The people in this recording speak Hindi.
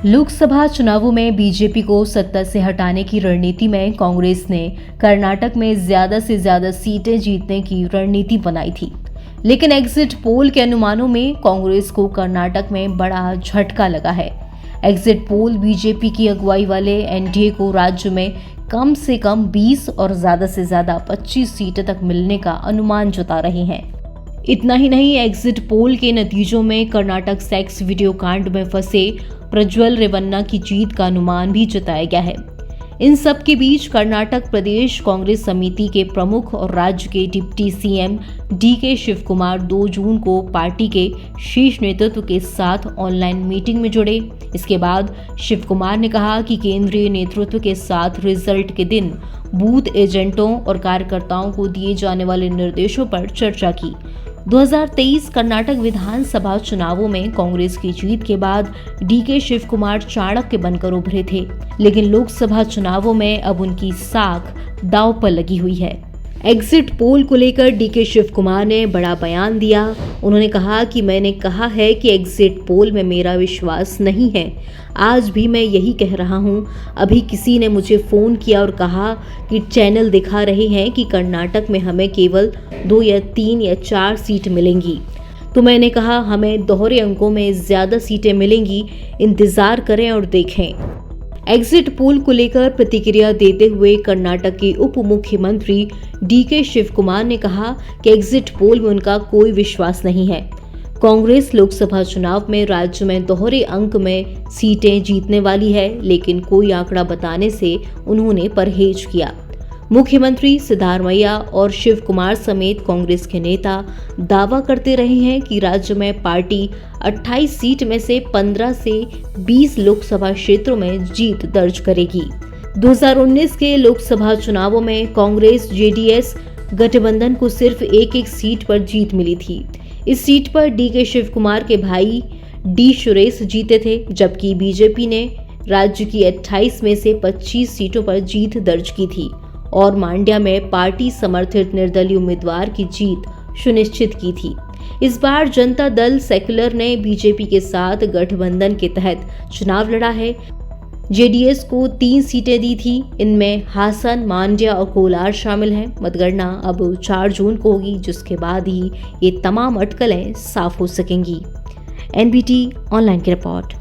लोकसभा चुनावों में बीजेपी को सत्ता से हटाने की रणनीति में कांग्रेस ने कर्नाटक में ज्यादा से ज्यादा सीटें जीतने की रणनीति बनाई थी। लेकिन एग्जिट पोल के अनुमानों में कांग्रेस को कर्नाटक में बड़ा झटका लगा है। एग्जिट पोल बीजेपी की अगुवाई वाले एनडीए को राज्य में कम से कम 20 और ज्यादा से ज्यादा 25 सीटें तक मिलने का अनुमान जता रहे हैं। इतना ही नहीं, एग्जिट पोल के नतीजों में कर्नाटक सेक्स वीडियो कांड में फंसे प्रज्वल रेवन्ना की जीत का अनुमान भी जताया गया है। इन सब के बीच कर्नाटक प्रदेश कांग्रेस समिति के प्रमुख और राज्य के डिप्टी सीएम डीके शिवकुमार 2 जून को पार्टी के शीर्ष नेतृत्व के साथ ऑनलाइन मीटिंग में जुड़े। इसके बाद शिवकुमार ने कहा कि केंद्रीय नेतृत्व के साथ रिजल्ट के दिन बूथ एजेंटों और कार्यकर्ताओं को दिए जाने वाले निर्देशों पर चर्चा की। 2023 कर्नाटक विधानसभा चुनावों में कांग्रेस की जीत के बाद डीके शिवकुमार चाणक्य बनकर उभरे थे, लेकिन लोकसभा चुनावों में अब उनकी साख दांव पर लगी हुई है। एग्जिट पोल को लेकर डीके शिवकुमार ने बड़ा बयान दिया। उन्होंने कहा कि मैंने कहा है कि एग्जिट पोल में मेरा विश्वास नहीं है। आज भी मैं यही कह रहा हूं। अभी किसी ने मुझे फ़ोन किया और कहा कि चैनल दिखा रहे हैं कि कर्नाटक में हमें केवल 2 या 3 या 4 सीट मिलेंगी, तो मैंने कहा हमें दोहरे अंकों में ज़्यादा सीटें मिलेंगी, इंतज़ार करें और देखें। एग्जिट पोल को लेकर प्रतिक्रिया देते हुए कर्नाटक के उप मुख्यमंत्री डीके शिवकुमार ने कहा कि एग्जिट पोल में उनका कोई विश्वास नहीं है। कांग्रेस लोकसभा चुनाव में राज्य में दोहरे अंक में सीटें जीतने वाली है, लेकिन कोई आंकड़ा बताने से उन्होंने परहेज किया। मुख्यमंत्री सिद्धारमैया और शिव कुमार समेत कांग्रेस के नेता दावा करते रहे हैं कि राज्य में पार्टी 28 सीट में से 15 से 20 लोकसभा क्षेत्रों में जीत दर्ज करेगी। 2019 के लोकसभा चुनावों में कांग्रेस जेडीएस गठबंधन को सिर्फ एक सीट पर जीत मिली थी। इस सीट पर डीके शिवकुमार के भाई डी सुरेश जीते थे, जबकि बीजेपी ने राज्य की 28 में से 25 सीटों पर जीत दर्ज की थी और मांड्या में पार्टी समर्थित निर्दलीय उम्मीदवार की जीत सुनिश्चित की थी। इस बार जनता दल सेक्युलर ने बीजेपी के साथ गठबंधन के तहत चुनाव लड़ा है। जेडीएस को 3 सीटें दी थी, इनमें हासन, मांड्या और कोलार शामिल हैं। मतगणना अब 4 जून को होगी, जिसके बाद ही ये तमाम अटकलें साफ हो सकेंगी। एनबीटी ऑनलाइन की रिपोर्ट।